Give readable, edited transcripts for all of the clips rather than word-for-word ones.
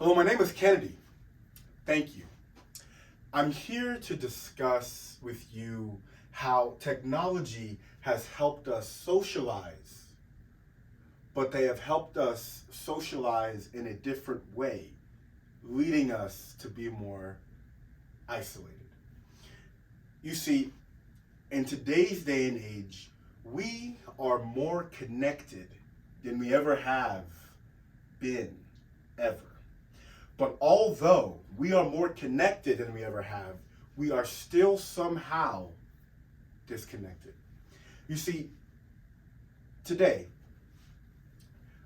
Hello, my name is Kennedy. Thank you. I'm here to discuss with you how technology has helped us socialize, but they have helped us socialize in a different way, leading us to be more isolated. You see, in today's day and age, we are more connected than we ever have been, ever. But although we are more connected than we ever have, we are still somehow disconnected. You see, today,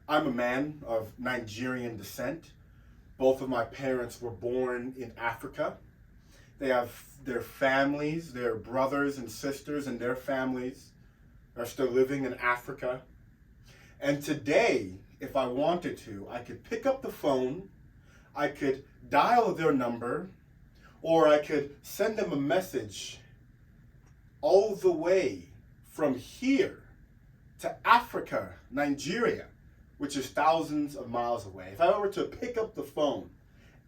I'm a man of Nigerian descent. Both of my parents were born in Africa. They have their families, their brothers and sisters and their families are still living in Africa. And today, if I wanted to, I could pick up the phone, I could dial their number, or I could send them a message all the way from here to Africa, Nigeria, which is thousands of miles away. If I were to pick up the phone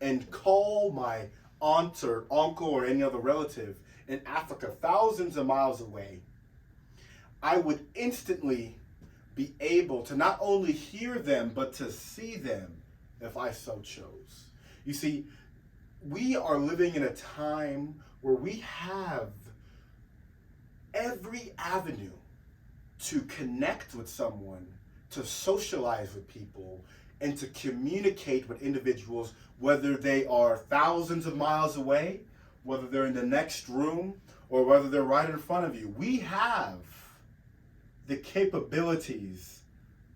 and call my aunt or uncle or any other relative in Africa, thousands of miles away, I would instantly be able to not only hear them, but to see them if I so chose. You see, we are living in a time where we have every avenue to connect with someone, to socialize with people, and to communicate with individuals, whether they are thousands of miles away, whether they're in the next room, or whether they're right in front of you. We have the capabilities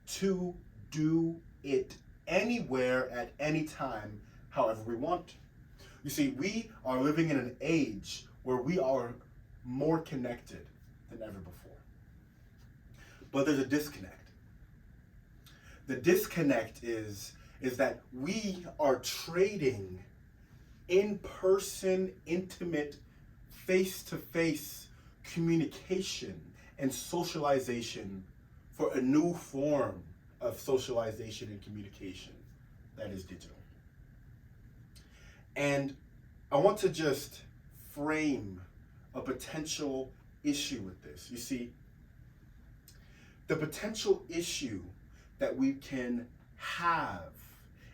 to do it anywhere at any time, however we want to. You see, we are living in an age where we are more connected than ever before. But there's a disconnect. The disconnect is that we are trading in-person, intimate, face-to-face communication and socialization for a new form of socialization and communication that is digital. And I want to just frame a potential issue with this. You see, the potential issue that we can have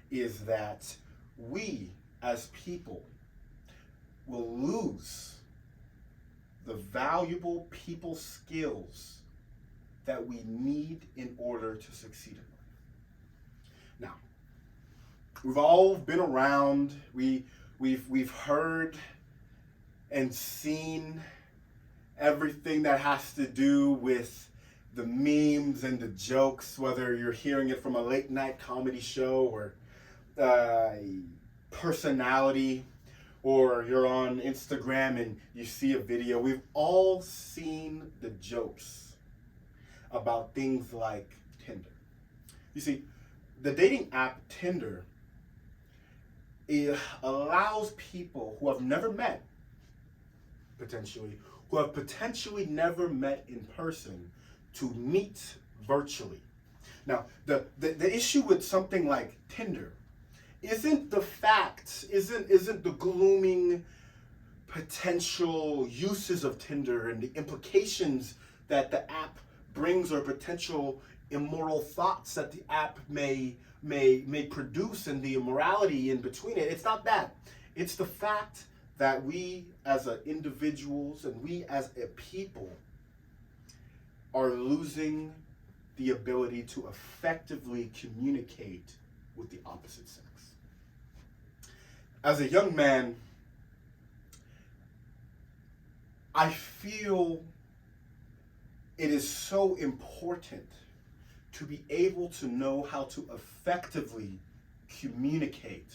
is that we as people will lose the valuable people skills that we need in order to succeed in life. Now, we've all been around, we've heard and seen everything that has to do with the memes and the jokes, whether you're hearing it from a late night comedy show or a personality, or you're on Instagram and you see a video. We've all seen the jokes about things like Tinder. You see, the dating app Tinder, it allows people who have never met, who have potentially never met in person, to meet virtually. Now, the issue with something like Tinder isn't the facts, isn't the glooming potential uses of Tinder and the implications that the app brings, or potential immoral thoughts that the app may produce, and the immorality in between it. It's not that. It's the fact that we as individuals and we as a people are losing the ability to effectively communicate with the opposite sex. As a young man, I feel it is so important to be able to know how to effectively communicate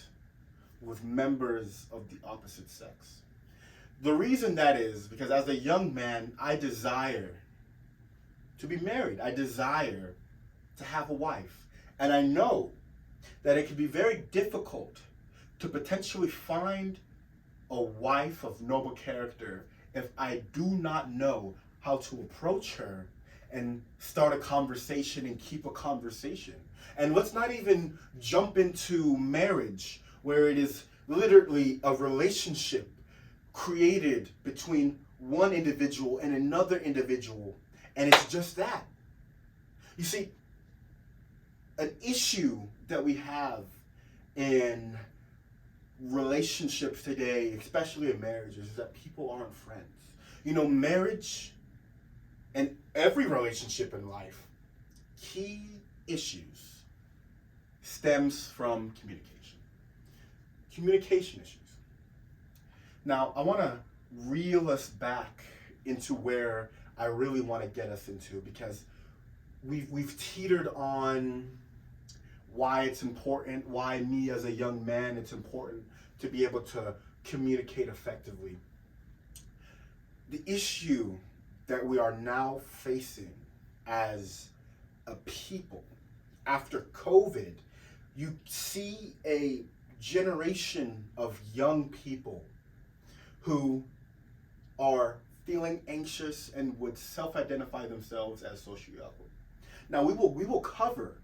with members of the opposite sex. The reason that is because as a young man, I desire to be married. I desire to have a wife. And I know that it can be very difficult to potentially find a wife of noble character if I do not know how to approach her and start a conversation and keep a conversation. And let's not even jump into marriage where it is literally a relationship created between one individual and another individual, and it's just that. You see, an issue that we have in relationships today, especially in marriages, is that people aren't friends. You know, marriage and every relationship in life, key issues stems from communication. Communication issues. Now, I want to reel us back into where I really want to get us into, because we've teetered on why it's important, why me as a young man, it's important to be able to communicate effectively. The issue that we are now facing as a people after COVID, you see a generation of young people who are feeling anxious and would self-identify themselves as socially awkward. Now we will cover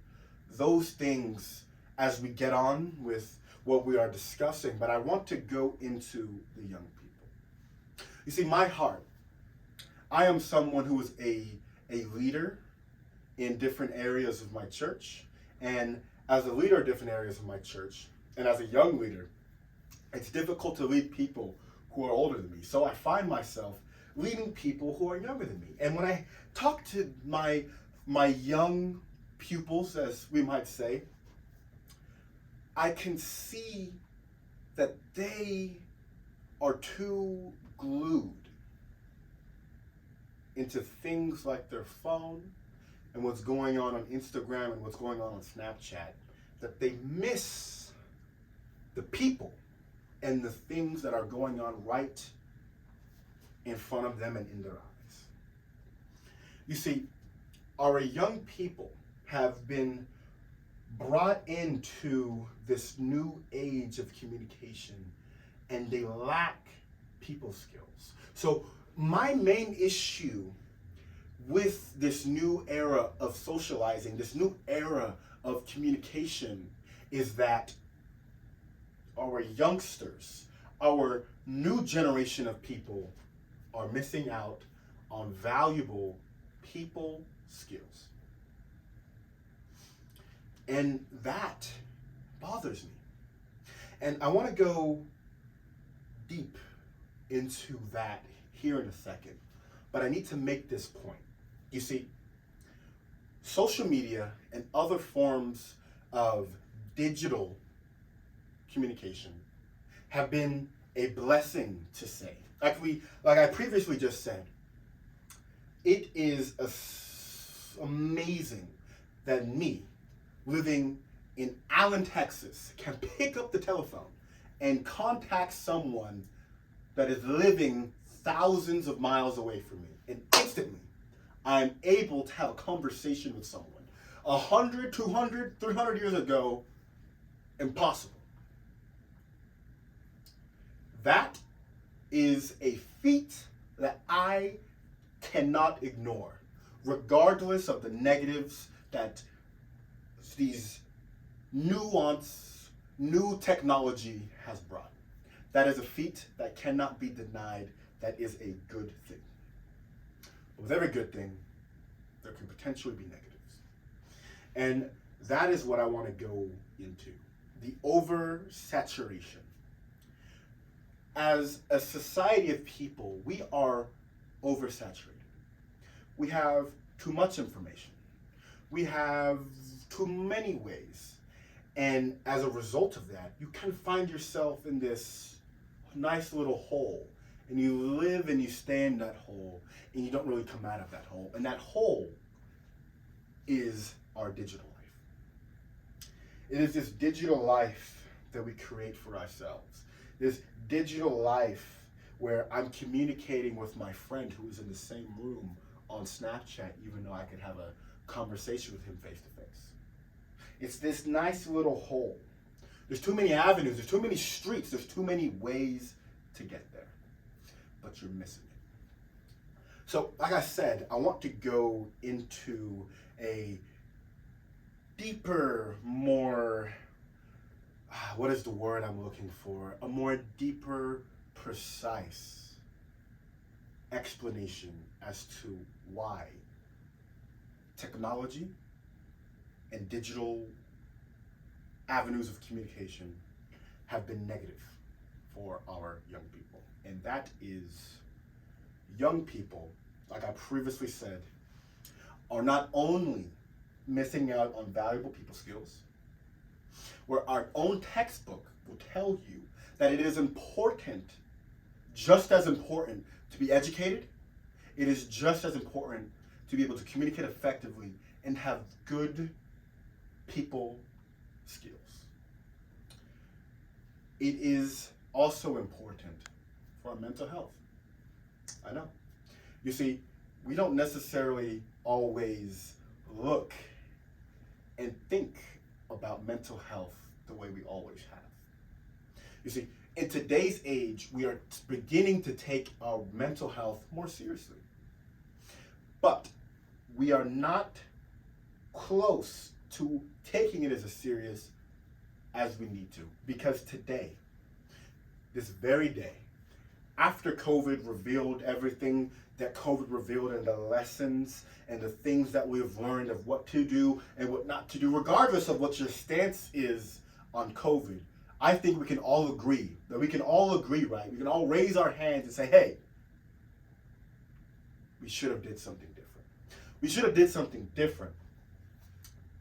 those things as we get on with what we are discussing, but I want to go into the young people. You see, my heart, I am someone who is a leader in different areas of my church, and as a leader in different areas of my church, and as a young leader, it's difficult to lead people who are older than me. So I find myself leading people who are younger than me. And when I talk to my young pupils, as we might say, I can see that they are too glued into things like their phone and what's going on Instagram and what's going on Snapchat, that they miss the people and the things that are going on right in front of them and in their eyes. You see, our young people have been brought into this new age of communication, and they lack people skills. So my main issue with this new era of socializing, this new era of communication, is that our youngsters, our new generation of people, are missing out on valuable people skills. And that bothers me. And I want to go deep into that here in a second, but I need to make this point. You see, social media and other forms of digital communication have been a blessing to say. Like I previously just said, it is amazing that me, living in Allen, Texas, can pick up the telephone and contact someone that is living thousands of miles away from me. And instantly, I'm able to have a conversation with someone. 100, 200, 300 years ago, impossible. That is a feat that I cannot ignore, regardless of the negatives that these new technology has brought. That is a feat that cannot be denied. That is a good thing. With every good thing, there can potentially be negatives. And that is what I want to go into. The oversaturation. As a society of people, we are oversaturated. We have too much information. We have too many ways. And as a result of that, you can find yourself in this nice little hole. And you live and you stay in that hole, and you don't really come out of that hole. And that hole is our digital life. It is this digital life that we create for ourselves. This digital life where I'm communicating with my friend who is in the same room on Snapchat, even though I could have a conversation with him face to face. It's this nice little hole. There's too many avenues, there's too many streets, there's too many ways to get there. But you're missing it. So, like I said, I want to go into a deeper, more what is the word I'm looking for? A more deeper, precise explanation as to why technology and digital avenues of communication have been negative for our young people. And that is, young people, like I previously said, are not only missing out on valuable people skills, where our own textbook will tell you that it is important, just as important, to be educated. It is just as important to be able to communicate effectively and have good people skills. It is also important for our mental health. I know. You see, we don't necessarily always look and think about mental health the way we always have. You see, in today's age, we are beginning to take our mental health more seriously. But we are not close to taking it as serious as we need to. Because today, this very day, after COVID revealed everything that COVID revealed, and the lessons and the things that we have learned of what to do and what not to do, regardless of what your stance is on COVID, I think we can all agree, right? We can all raise our hands and say, hey, we should have did something different. We should have did something different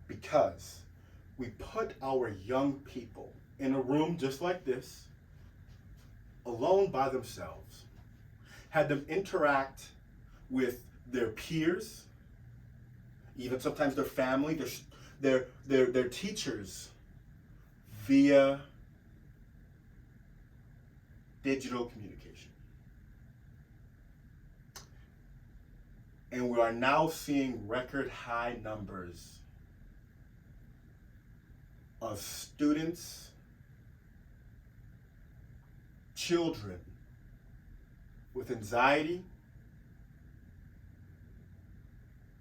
because we put our young people in a room just like this, alone by themselves, had them interact with their peers, even sometimes their family, their teachers, via digital communication. And we are now seeing record high numbers of students, children with anxiety,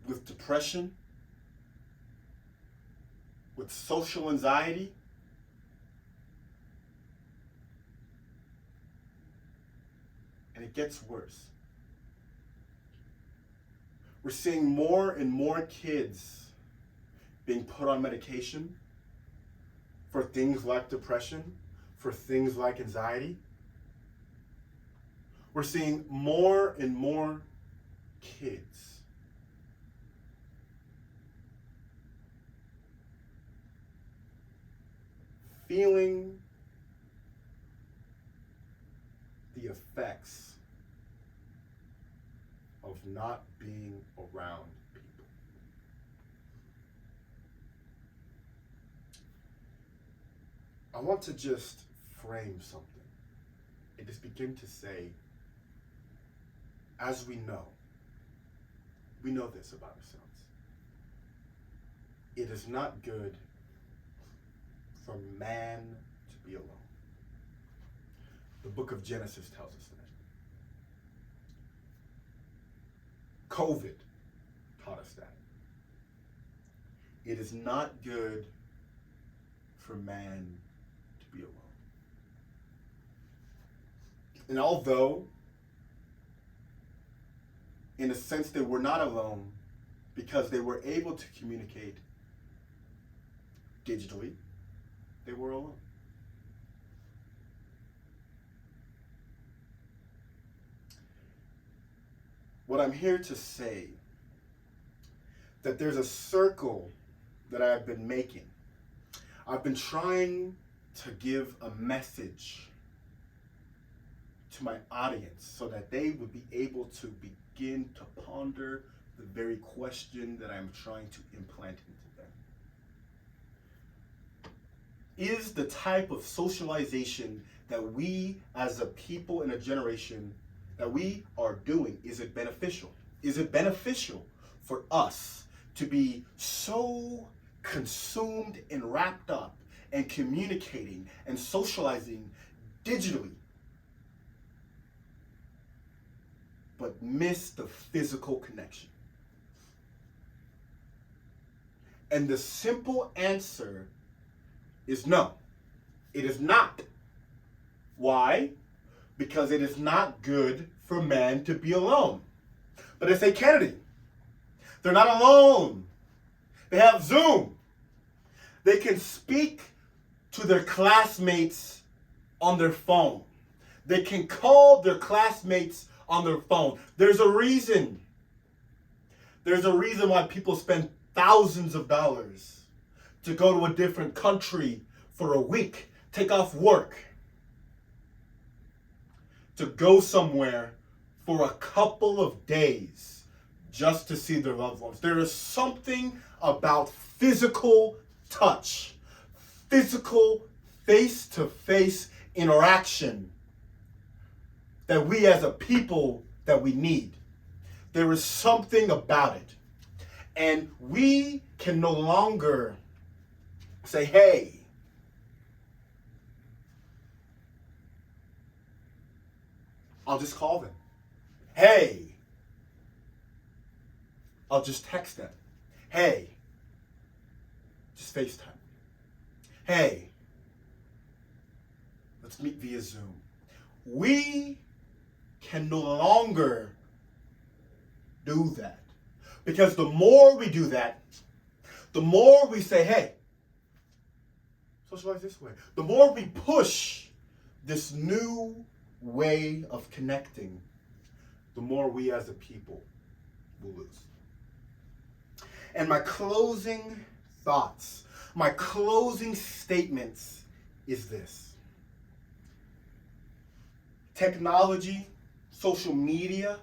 with depression, with social anxiety, and it gets worse. We're seeing more and more kids being put on medication for things like depression, for things like anxiety. We're seeing more and more kids feeling the effects of not being around people. I want to just frame something and just begin to say, as we know this about ourselves. It is not good for man to be alone. The book of Genesis tells us that. COVID taught us that. It is not good for man to be alone. And although, in a sense, they were not alone because they were able to communicate digitally, they were alone. What I'm here to say, that there's a circle that I've been making. I've been trying to give a message to my audience so that they would be able to begin to ponder the very question that I'm trying to implant into them. Is the type of socialization that we as a people in a generation that we are doing, is it beneficial? Is it beneficial for us to be so consumed and wrapped up and communicating and socializing digitally, but miss the physical connection? And the simple answer is no. It is not. Why? Because it is not good for man to be alone. But they say, Kennedy, they're not alone. They have Zoom. They can speak to their classmates on their phone. They can call their classmates on their phone. There's a reason. There's a reason why people spend thousands of dollars to go to a different country for a week, take off work, to go somewhere for a couple of days just to see their loved ones. There is something about physical touch, physical face-to-face interaction that we as a people that we need. There is something about it. And we can no longer say, hey, I'll just call them. Hey, I'll just text them. Hey, just FaceTime. Hey, let's meet via Zoom. We can no longer do that. Because the more we do that, the more we say, hey, socialize this way. The more we push this new way of connecting, the more we as a people will lose. And my closing thoughts, my closing statements is this. Technology, social media,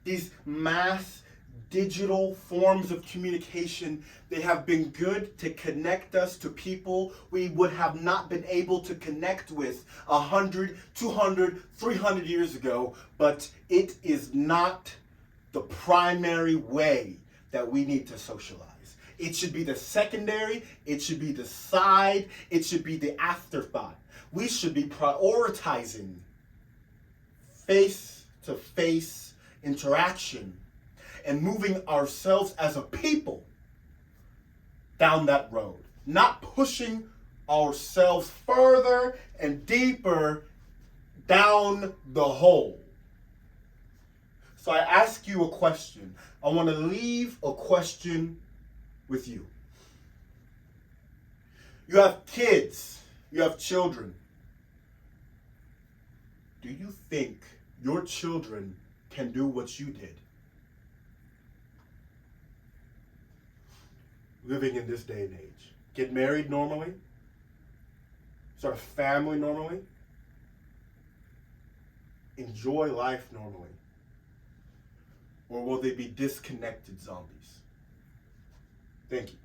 these mass digital forms of communication, they have been good to connect us to people we would have not been able to connect with 100, 200, 300 years ago, but it is not the primary way that we need to socialize. It should be the secondary, it should be the side, it should be the afterthought. We should be prioritizing face-to-face interaction and moving ourselves as a people down that road, not pushing ourselves further and deeper down the hole. So I ask you a question. I want to leave a question with you. You have kids, you have children. Do you think your children can do what you did? Living in this day and age. Get married normally? Start a family normally? Enjoy life normally? Or will they be disconnected zombies? Thank you.